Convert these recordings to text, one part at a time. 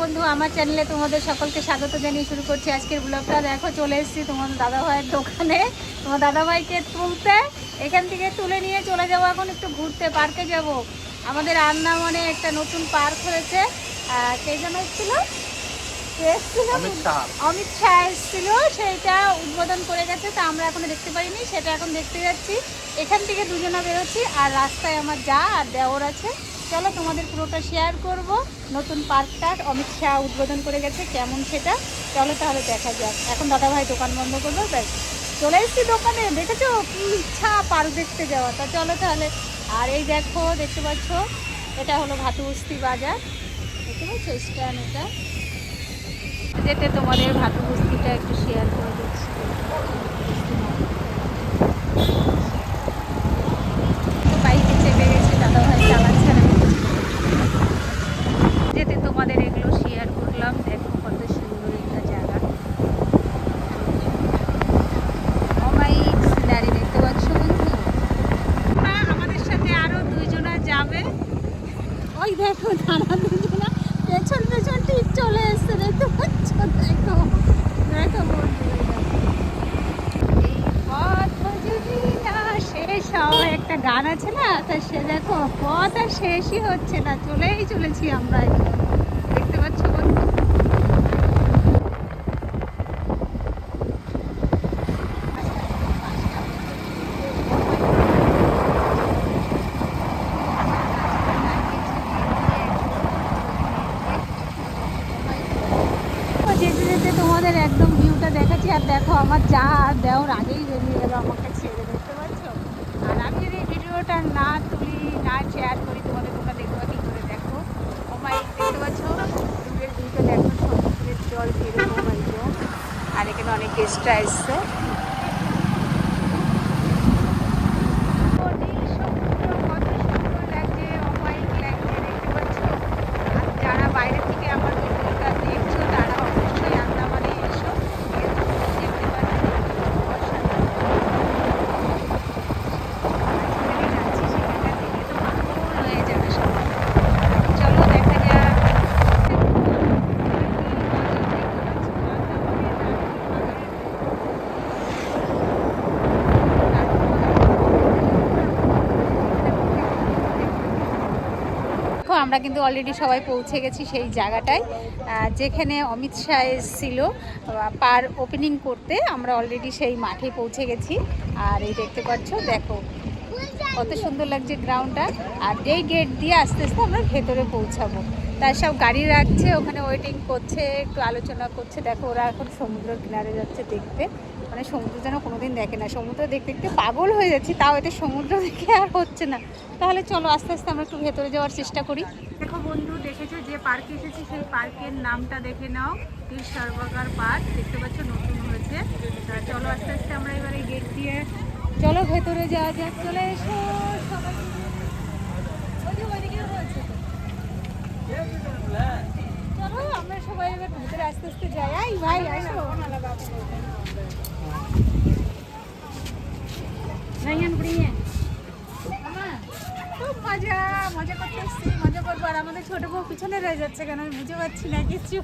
বন্ধু, আমার চ্যানেলে তোমাদের সকলকে স্বাগত জানিয়ে শুরু করছি আজকের ব্লগটা। দেখো চলে এসেছি তোমার দাদাভাইয়ের দোকানে, তোমার দাদাভাইকে তুলতে। এখান থেকে তুলে নিয়ে চলে যাবো এখন একটু ঘুরতে, পার্কে যাব। আমাদের আন্দামানে একটা নতুন পার্ক হয়েছে। কে যেন এসেছিল? অমিত শাহ এসেছিল, সেইটা উদ্বোধন করে গেছে। তা আমরা এখনো দেখতে পারিনি, সেটা এখন দেখতে যাচ্ছি। এখান থেকে দুজনা বেরোচ্ছি, আর রাস্তায় আমার যা আর দেওর আছে। চলো তোমাদের পুরোটা শেয়ার করব। নতুন পার্কটা অমিত শাহ উদ্বোধন করে গেছে, কেমন সেটা চলো তাহলে দেখা যাক। এখন দাদাভাই দোকান বন্ধ করবো, ব্যাস চলে এসেছি দোকানে। দেখেছো কি ইচ্ছা পার্ক দেখতে যাওয়া। তা চলো তাহলে। আর এই দেখো, দেখতে পাচ্ছ এটা হলো ভাতুবস্তি বাজার, দেখতে পাচ্ছ স্ট্যান্ড। এটা যেতে তোমাদের ভাতুবস্তিটা একটু শেয়ার করে দিচ্ছি। বাইকে চেপে গেছি, দাদাভাই চালাচ্ছে না। যেতে তোমাদের এগুলো শেয়ার করলাম। দেখো কত সুন্দর একটা জায়গা, অমায়িক সিনারি দেখতে পাচ্ছ বন্ধু। আমাদের সাথে আরো দুইজনা যাবে। ওই দেখো তারা দুজনা পেছন পেছন ঠিক চলে এসছে, দেখতে পাচ্ছ। দেখো দেখো বন্ধু, এই পথ যদি না শেষ হয়, একটা গান আছে না, তা সে দেখো পথ আর শেষই হচ্ছে না, চলেই চলেছি আমরা। দেখতে পাচ্ছ বন্ধু। যেতে যেতে তোমাদের একদম ভিউটা দেখাচ্ছি। আর দেখো আমার যা আর দেওর আগেই বেরিয়ে গেল আমাকে ছেড়ে, দেখতে পাচ্ছ। আর আমি যদি ভিডিওটা না তুলি, না শেয়ার করি, তোমাদের তোমরা দেখবো কী করে। দেখো ওমাই, দেখতে পাচ্ছ দূরের ভিউটা, দেখো সমুদ্রের জল কীরকম একদম। আর এখানে অনেক গেস্টরা এসছে। যারা বাইরে থেকে আমার ভিডিওটা দেখছো, তারা অবশ্যই আন্দামানে এসো, দেখতে পাচ্ছ হয়ে যাবে সবাই। চলো দেখা যাক। আমরা কিন্তু অলরেডি সবাই পৌঁছে গেছি সেই জায়গাটায়, যেখানে অমিত শাহ এসেছিল পার ওপেনিং করতে। আমরা অলরেডি সেই মাঠে পৌঁছে গেছি। আর এই দেখতে পাচ্ছ, দেখো কত সুন্দর লাগছে গ্রাউন্ডটা। আর এই গেট দিয়ে আস্তে আস্তে আমরা ভেতরে পৌঁছাবো। তার সব গাড়ি রাখছে ওখানে, ওয়েটিং করছে, একটু আলোচনা করছে। দেখো ওরা এখন সমুদ্র কিনারে যাচ্ছে দেখতে। মানে সমুদ্র যেন কোনোদিন দেখে না, সমুদ্র দেখতে দেখতে পাগল হয়ে যাচ্ছি, তাও এতে সমুদ্র দেখে আর হচ্ছে না। তাহলে চলো আস্তে আস্তে আমরা একটু ভেতরে যাওয়ার চেষ্টা করি। দেখো বন্ধু, দেখেছো যে পার্কে এসেছি, সেই পার্কের নামটা দেখে নাও, পীর সরবগার পার্ক। দেখতে পাচ্ছ নতুন হয়েছে। চলো আস্তে আস্তে আমরা এবার এই গেট দিয়ে চলো ভেতরে যাওয়া যাক। চলে এসো সবাই। চলো আমরা সবাই এবার ভেতরে আস্তে আস্তে যাই। আই ভাই আসো। খুব মজা মজা করতে এসছি, মজা করবো। আর আমাদের ছোট বউ পিছনে রয়ে যাচ্ছে কেন আমি বুঝতে পারছি না কিছু।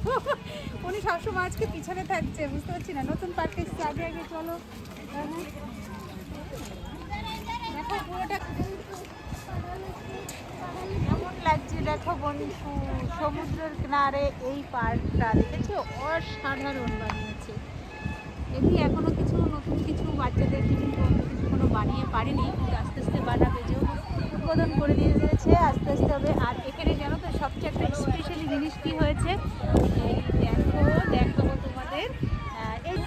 উনি সবসময় আজকে পিছনে থাকছে, বুঝতে পারছি না। নতুন পার্কে এসছি, আগে আগে চলো। দেখো পুরোটা কেমন লাগছে। দেখো বন্ধু, সমুদ্রের কিনারে এই পার্কটা দেখেছো, অসাধারণ বানিয়েছে। এমনি এখনো কিছু নতুন কিছু বাচ্চাদের কিন্তু কিছু কোনো বানিয়ে পারিনি, কিন্তু আস্তে আস্তে বানাবে। যেহেতু উদ্বোধন করে দিয়ে দিয়েছে, আস্তে আস্তে হবে। আর এখানে জানো তো সবচেয়ে একটা স্পেশালি জিনিস কী হয়েছে, এই দেখো, দেখাবো তোমাদের। এই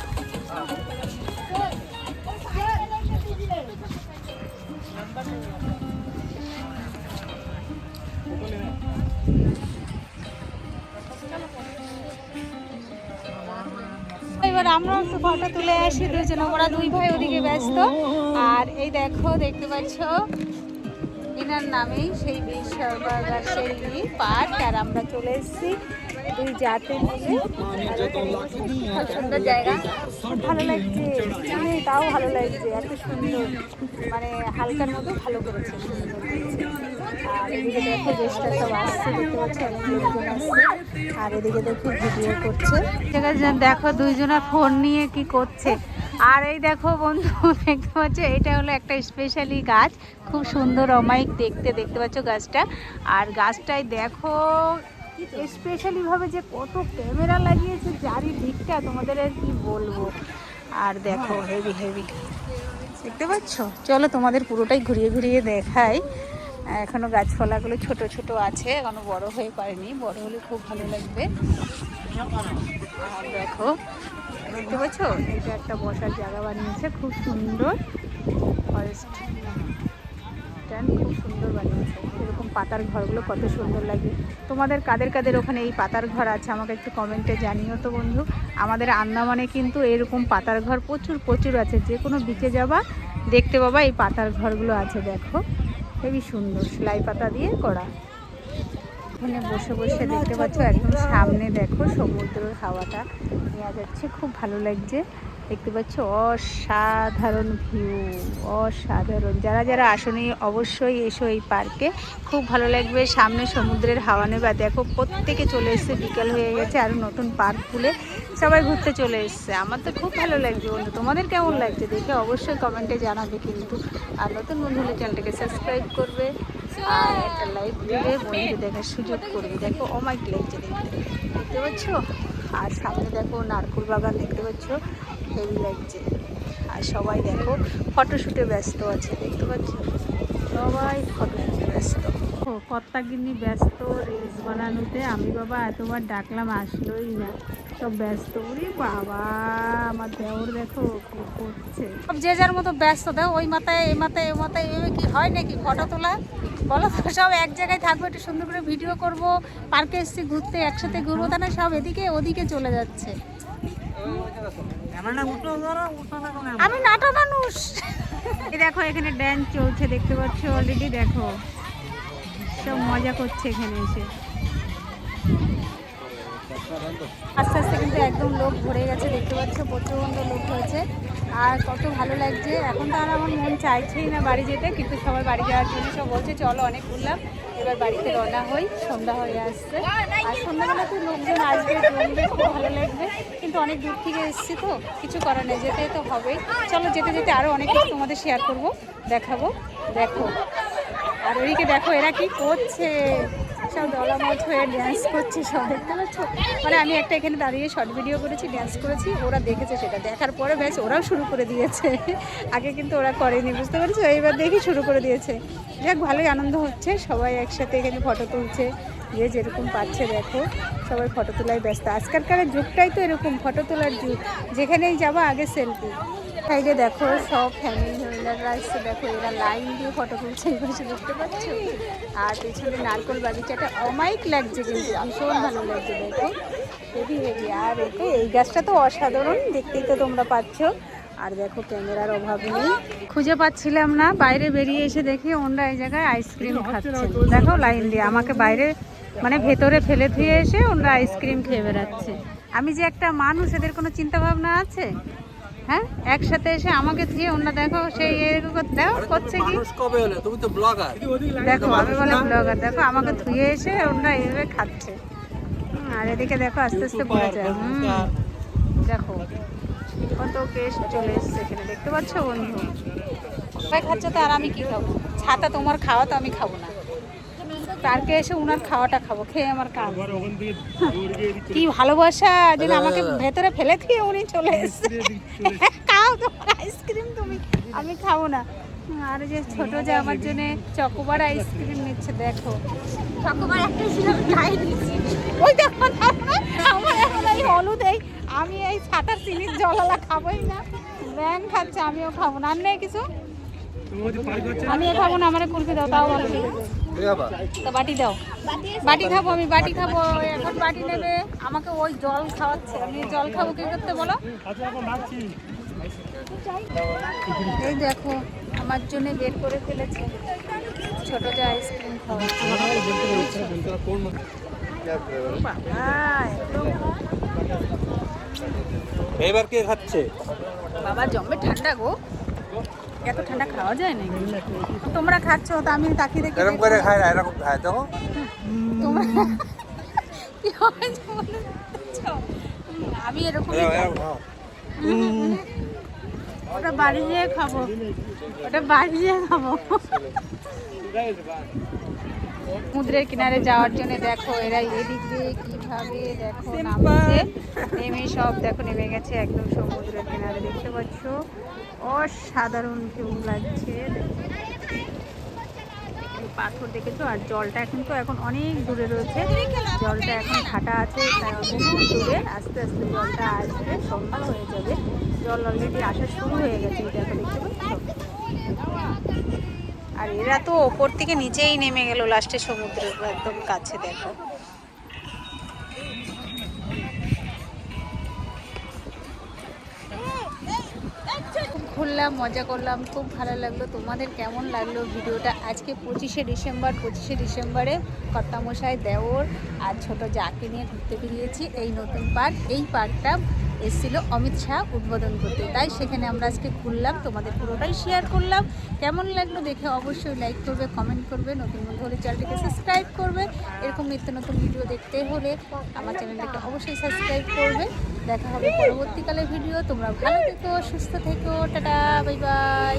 এবার আমরা একটু ফটো তুলে আসি দুজনে, ওরা দুই ভাই ওদিকে ব্যস্ত। আর এই দেখো, দেখতে পাচ্ছ এনার নামেই সেই বীর সরবরাহ সেই পার্ক। আর আমরা চলে এসেছি দুই জাতে মিলে। খুব সুন্দর জায়গা, খুব ভালো লাগছে। তাও ভালো লাগছে, এত সুন্দর, মানে হালকার মতো ভালো করেছে, সুন্দর। আর এদিকে দেখো গেস্টটা সব আসছে, দেখতে পাচ্ছি অনেক লোকজন আসছে। আর এদিকে দেখো ভিডিও করছে, ঠিক আছে। দেখো দুইজনা ফোন নিয়ে কি করছে। আর এই দেখো বন্ধু দেখতে পাচ্ছ, এটা হলো একটা স্পেশালি গাছ, খুব সুন্দর অমায়িক দেখতে, দেখতে পাচ্ছ গাছটা। আর গাছটায় দেখো স্পেশালি ভাবে যে কত ক্যামেরা লাগিয়েছে চারিদিকটা, তোমাদের আর কি বলবো। আর দেখো হেভি হেভি দেখতে পাচ্ছ। চলো তোমাদের পুরোটাই ঘুরিয়ে ঘুরিয়ে দেখাই। এখনো গাছপালাগুলো ছোট ছোট আছে, এখনো বড় হয়ে পারেনি, বড় হলে খুব ভালো লাগবে। আর দেখো দেখতে পাচ্ছ, এটা একটা বসার জায়গা বানিয়েছে, খুব সুন্দর ফরেস্ট স্ট্যান্ড, খুব সুন্দর বানিয়েছে। এরকম পাতার ঘরগুলো কত সুন্দর লাগে। তোমাদের কাদের কাদের ওখানে এই পাতার ঘর আছে আমাকে একটু কমেন্টে জানিও তো বন্ধু। আমাদের আন্দামানে কিন্তু এরকম পাতার ঘর প্রচুর প্রচুর আছে, যে কোনো বিচে যাবা দেখতে পাবা এই পাতার ঘরগুলো আছে। দেখো খুবই সুন্দর, সেলাই পাতা দিয়ে করা। এখানে বসে বসে দেখতে পাচ্ছ একদম সামনে দেখো সমুদ্রের হাওয়াটা নেওয়া যাচ্ছে, খুব ভালো লাগছে দেখতে পাচ্ছ। অসাধারণ ভিউ, অসাধারণ। যারা যারা আসনি অবশ্যই এসো এই পার্কে, খুব ভালো লাগবে। সামনে সমুদ্রের হাওয়া নেবে। দেখো প্রত্যেকে চলে এসছে, বিকেল হয়ে গেছে আর নতুন পার্ক খুলে সবাই ঘুরতে চলে এসছে। আমার তো খুব ভালো লাগছে বন্ধু, তোমাদের কেমন লাগছে দেখে অবশ্যই কমেন্টে জানাবে কিন্তু। আর নতুন বন্ধু হলে চ্যানেলটাকে সাবস্ক্রাইব করবে আর একটা লাইক দেবে, বন্ধুকে দেখার সুযোগ করবে। দেখো অমাইক লাগছে দেখতে, দেখতে পাচ্ছ। আর সামনে দেখো নারকেল বাগান দেখতে পাচ্ছ, হেভি লাগছে। আর সবাই দেখো ফটোশ্যুটে ব্যস্ত আছে, দেখতে পাচ্ছ সবাই ফটোশ্যুটে ব্যস্ত। কর্তাগিন্নি ব্যস্ত রিলস বানানোতে, আমি বাবা এতবার ডাকলাম আসলোই না, সব ব্যস্ত। ওরে বাবা আমার দেওর দেখো কি করছে, সব যে যার মতো ব্যস্ত। দেখো ওই মাথায় এই মাথায় এই মাথায়, এভাবে কি হয় নাকি ফটো তোলা বলো তো? সব এক জায়গায় থাকবো, একটু সুন্দর করে ভিডিও করব, পার্কে এসেছি ঘুরতে, একসাথে ঘুরবো, তা না সব এদিকে ওদিকে চলে যাচ্ছে। আমি নাটা মানুষ। এই দেখো এখানে ড্যান্স চলছে, দেখতে পাচ্ছ অলরেডি। দেখো সব মজা করছে এখানে এসে। আস্তে আস্তে কিন্তু একদম লোক ভরে গেছে, দেখতে পাচ্ছ প্রচণ্ড লোক হয়েছে। আর কত ভালো লাগছে। এখন তো আর আমার মন চাইছেই না বাড়ি যেতে, কিন্তু সবাই বাড়ি যাওয়ার জন্য সব বলছে চলো অনেক ঘুরলাম, এবার বাড়িতে রওনা হই। সন্ধ্যা হয়ে আসছে, আর সন্ধ্যাবেলাতে লোকজন আসবে, জমবে, খুব ভালো লাগবে। কিন্তু অনেক দূর থেকে এসেছি তো, কিছু করার নেই, যেতে তো হবেই। চলো যেতে যেতে আরও অনেক কিছু তোমাদের শেয়ার করবো, দেখাবো। দেখো আর ওইদিকে দেখো এরা কি করছে, সব দলামত হয়ে ড্যান্স করছে সব, দেখতে পাচ্ছ। মানে আমি একটা এখানে দাঁড়িয়ে শর্ট ভিডিও করেছি, ড্যান্স করেছি, ওরা দেখেছে, সেটা দেখার পরে ব্যাস ওরাও শুরু করে দিয়েছে। আগে কিন্তু ওরা করেনি, বুঝতে পারছো, এইবার দেখি শুরু করে দিয়েছে। যাক ভালোই আনন্দ হচ্ছে, সবাই একসাথে এখানে ফটো তুলছে, যে যেরকম পাচ্ছে। দেখো সবাই ফটো তোলায় ব্যস্ত, আজকালকার যুগটাই তো এরকম ফটো তোলার যুগ, যেখানেই যাবো আগে সেলফি। সাইডে দেখো সব ফ্যামিলি মেম্বাররা আসছে, দেখো এরা লাইন দিয়ে ফটো তুলছে, এই পাশে দেখতে পাচ্ছ। আর পেছনে নারকেল বাগিচাটা অমায়িক লাগছে, কিন্তু ভীষণ ভালো লাগছে। দেখো হেভি হেভি। আর দেখো এই গাছটা তো অসাধারণ, দেখতেই তো তোমরা পাচ্ছ। আর দেখো ক্যামেরার অভাব নেই, খুঁজে পাচ্ছিলাম না, বাইরে বেরিয়ে এসে দেখি ওনরা এই জায়গায় আইসক্রিম খাচ্ছে। দেখো লাইন দিয়ে আমাকে বাইরে মানে ভেতরে ফেলে ধুয়ে এসে ওনরা আইসক্রিম খেয়ে বেড়াচ্ছে। আমি যে একটা মানুষ, এদের কোনো চিন্তা ভাবনা আছে? হ্যাঁ একসাথে এসে আমাকে ধুয়ে ওনরা দেখো সেই দেখো করছে কি। তুমি তো ব্লগার, দেখো আমি বলে ব্লগার, দেখো আমাকে ধুয়ে এসে ওনরা এইভাবে খাচ্ছে। আর এদিকে দেখো আস্তে আস্তে পড়ে যায়। দেখো কত গেস্ট চলে এসছে এখানে, দেখতে পাচ্ছ বন্ধু। সবাই খাচ্ছে তো আর আমি কি খাবো? ছাতা তোমার খাওয়া, তো আমি খাবো না। পার্কে এসে উনার খাওয়াটা খাবো, খেয়ে আমার কাজ। কি ভালোবাসা যেন আমাকে ভেতরে ফেলে দিয়ে উনি চলে এসছে। খাও তোমার আইসক্রিম তুমি, আমি খাবো না। আর যে ছোট যে আমার জন্য চকোবার আইসক্রিম নিচ্ছে, দেখো চকোবার একটা ছিল খাই দিচ্ছি। ওই দেখো আমার এখন এই হলুদ, এই আমি এই ছাতার চিনির জলালা খাবোই না। ব্যাং খাচ্ছে, আমিও খাবো না। আর নেই কিছু, আমিও খাবো না। আমার কুলফি দাও, তাও ভালো লেগেছে। তো বাটি দাও, বাটি খাবো আমি, বাটি খাবো। এখন বাটি নেবে, আমাকে ওই জল খাওয়াচ্ছে, আমি জল খাবো কি করতে বলো? এই দেখো আমার জন্য বের করে ফেলেছে ছোট যে আইসক্রিম খাওয়াচ্ছে। এবার কে খাচ্ছে? বাবা জমে ঠান্ডা গো। এত ঠান্ডা খাওয়া যায় না। তোমরা খাচ্ছ তো আমি তাকিয়ে দেখি এরকম করে খায় না, এরকম খায় দেখো। তোমরা কি হয় বলো তো? আমি এরকমই খাই। ওটা বাড়ি যেয়ে খাবো, ওটা বাড়ি যেয়ে খাবো। সমুদ্রের কিনারে যাওয়ার জন্য দেখো এরা এদিক দিয়ে কিভাবে দেখো নামছে, নেমে সব দেখো নেমে গেছে একদম সমুদ্রের কিনারে, দেখতে পাচ্ছ অসাধারণ ভিউ লাগছে। এই পাথর দেখেছো, আর জলটা কিন্তু এখন অনেক দূরে রয়েছে, জলটা এখন ঘাটা আছে বহু দূরে, আস্তে আস্তে জলটা আসবে, সন্ধ্যা হয়ে যাবে, জল অলরেডি আসা শুরু হয়ে গেছে, এই দেখো দেখতে পাচ্ছ। আর এরা তো ওপর থেকে নিচেই নেমে গেল লাস্টে সমুদ্রের একদম কাছে দেখো। খুব ঘুরলাম, মজা করলাম, খুব ভালো লাগলো। তোমাদের কেমন লাগলো ভিডিওটা? আজকে 25শে ডিসেম্বরে কর্তামশাই, দেওর আর ছোট জাকে নিয়ে ঘুরতে বেরিয়েছি এই নতুন পার্ক। এই পার্কটা এসেছিলো অমিত শাহ উদ্বোধন করতে, তাই সেখানে আমরা আজকে ঘুরলাম, তোমাদের পুরোটাই শেয়ার করলাম। কেমন লাগলো দেখে অবশ্যই লাইক করবে, কমেন্ট করবে, নতুন বন্ধু হলে চ্যানেলটিকে সাবস্ক্রাইব করবে। এরকম নিত্য নতুন ভিডিও দেখতে হলে আমার চ্যানেলটাকে অবশ্যই সাবস্ক্রাইব করবে। দেখা হবে পরবর্তীকালে ভিডিও। তোমরা ভালো থেকো, সুস্থ থেকো, টাটা, বাই বাই।